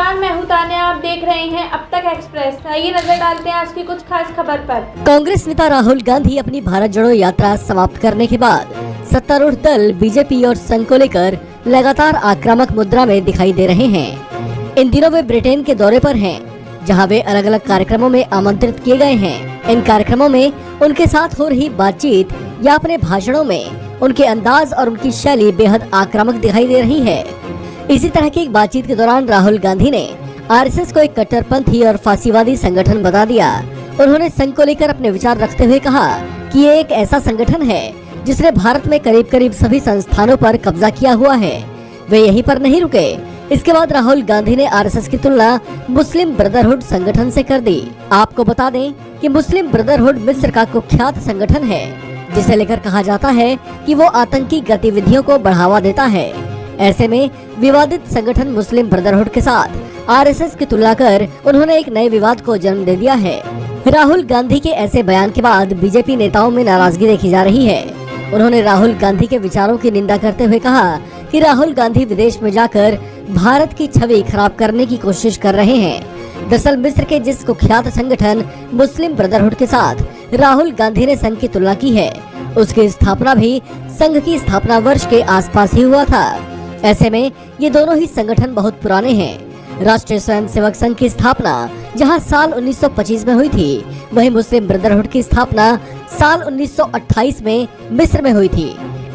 नमस्कार, मैं हूं तान्या। आप देख रहे हैं अब तक एक्सप्रेस। आइए नजर डालते हैं आज की कुछ खास खबर पर। कांग्रेस नेता राहुल गांधी अपनी भारत जोड़ो यात्रा समाप्त करने के बाद सत्तारूढ़ दल बीजेपी और संघ को लेकर लगातार आक्रामक मुद्रा में दिखाई दे रहे हैं। इन दिनों वे ब्रिटेन के दौरे पर हैं, जहां वे अलग अलग कार्यक्रमों में आमंत्रित किए गए हैं। इन कार्यक्रमों में उनके साथ हो रही बातचीत या अपने भाषणों में उनके अंदाज और उनकी शैली बेहद आक्रामक दिखाई दे रही है। इसी तरह की एक बातचीत के दौरान राहुल गांधी ने आरएसएस को एक कट्टरपंथी और फांसीवादी संगठन बता दिया। उन्होंने संघ को लेकर अपने विचार रखते हुए कहा कि ये एक ऐसा संगठन है जिसने भारत में करीब करीब सभी संस्थानों पर कब्जा किया हुआ है। वे यहीं पर नहीं रुके। इसके बाद राहुल गांधी ने आरएसएस की तुलना मुस्लिम ब्रदरहुड संगठन से कर दी। आपको बता दें कि मुस्लिम ब्रदरहुड मिस्र का कुख्यात संगठन है, जिसे लेकर कहा जाता है कि वो आतंकी गतिविधियों को बढ़ावा देता है। ऐसे में विवादित संगठन मुस्लिम ब्रदरहुड के साथ आरएसएस की तुलना कर उन्होंने एक नए विवाद को जन्म दे दिया है। राहुल गांधी के ऐसे बयान के बाद बीजेपी नेताओं में नाराजगी देखी जा रही है। उन्होंने राहुल गांधी के विचारों की निंदा करते हुए कहा कि राहुल गांधी विदेश में जाकर भारत की छवि खराब करने की कोशिश कर रहे हैं। दरअसल मिस्र के जिस कुख्यात संगठन मुस्लिम ब्रदरहुड के साथ राहुल गांधी ने संघ की तुलना की है, उसकी स्थापना भी संघ की स्थापना वर्ष के आसपास ही हुआ था। ऐसे में ये दोनों ही संगठन बहुत पुराने हैं। राष्ट्रीय स्वयंसेवक संघ की स्थापना जहां साल 1925 में हुई थी, वहीं मुस्लिम ब्रदरहुड की स्थापना साल 1928 में मिस्र में हुई थी।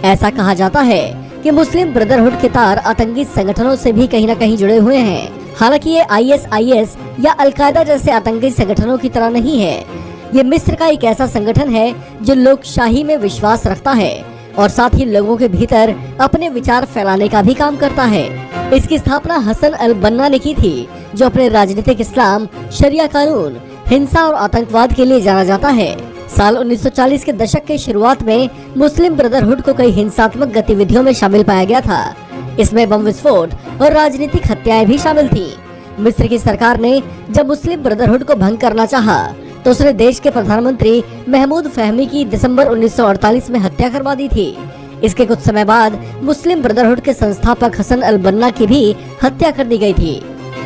ऐसा कहा जाता है कि मुस्लिम ब्रदरहुड के तार आतंकी संगठनों से भी कहीं न कहीं जुड़े हुए हैं। हालांकि ये आईएसआईएस या अलकायदा जैसे आतंकी संगठनों की तरह नहीं है। ये मिस्र का एक ऐसा संगठन है जो लोकशाही में विश्वास रखता है और साथ ही लोगों के भीतर अपने विचार फैलाने का भी काम करता है। इसकी स्थापना हसन अल बन्ना ने की थी, जो अपने राजनीतिक इस्लाम, शरिया कानून, हिंसा और आतंकवाद के लिए जाना जाता है। साल 1940 के दशक के शुरुआत में मुस्लिम ब्रदरहुड को कई हिंसात्मक गतिविधियों में शामिल पाया गया था। इसमें बम विस्फोट और राजनीतिक हत्याएं भी शामिल थी। मिस्र की सरकार ने जब मुस्लिम ब्रदरहुड को भंग करना चाहा, तो उसने देश के प्रधानमंत्री महमूद फहमी की दिसंबर 1948 में हत्या करवा दी थी। इसके कुछ समय बाद मुस्लिम ब्रदरहुड के संस्थापक हसन अल बन्ना की भी हत्या कर दी गई थी।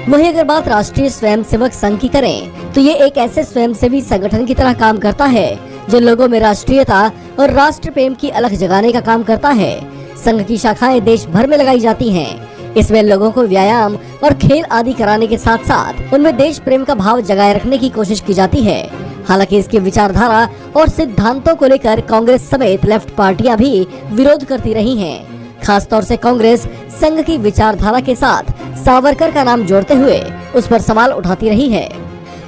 वहीं अगर बात राष्ट्रीय स्वयंसेवक संघ की करें, तो ये एक ऐसे स्वयंसेवी संगठन की तरह काम करता है जो लोगों में राष्ट्रीयता और राष्ट्र प्रेम की अलख जगाने का काम करता है। संघ की शाखाएं देश भर में लगाई जाती हैं। इसमें लोगों को व्यायाम और खेल आदि कराने के साथ साथ उनमें देश प्रेम का भाव जगाए रखने की कोशिश की जाती है। हालांकि इसकी विचारधारा और सिद्धांतों को लेकर कांग्रेस समेत लेफ्ट पार्टियां भी विरोध करती रही हैं। खासतौर से कांग्रेस संघ की विचारधारा के साथ सावरकर का नाम जोड़ते हुए उस पर सवाल उठाती रही है।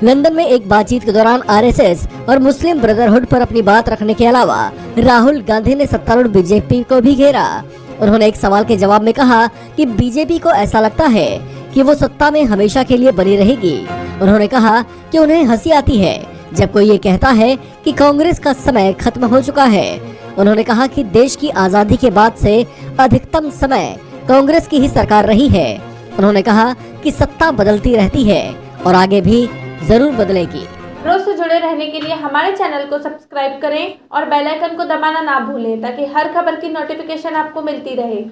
लंदन में एक बातचीत के दौरान आरएसएस और मुस्लिम ब्रदरहुड पर अपनी बात रखने के अलावा राहुल गांधी ने सत्तारूढ़ बीजेपी को भी घेरा। उन्होंने एक सवाल के जवाब में कहा कि बीजेपी को ऐसा लगता है कि वो सत्ता में हमेशा के लिए बनी रहेगी। उन्होंने कहा कि उन्हें हंसी आती है जब कोई ये कहता है कि कांग्रेस का समय खत्म हो चुका है। उन्होंने कहा कि देश की आजादी के बाद से अधिकतम समय कांग्रेस की ही सरकार रही है। उन्होंने कहा कि सत्ता बदलती रहती है और आगे भी जरूर बदलेगी। रोज से जुड़े रहने के लिए हमारे चैनल को सब्सक्राइब करें और बेल आइकन को दबाना ना भूलें, ताकि हर खबर की नोटिफिकेशन आपको मिलती रहे।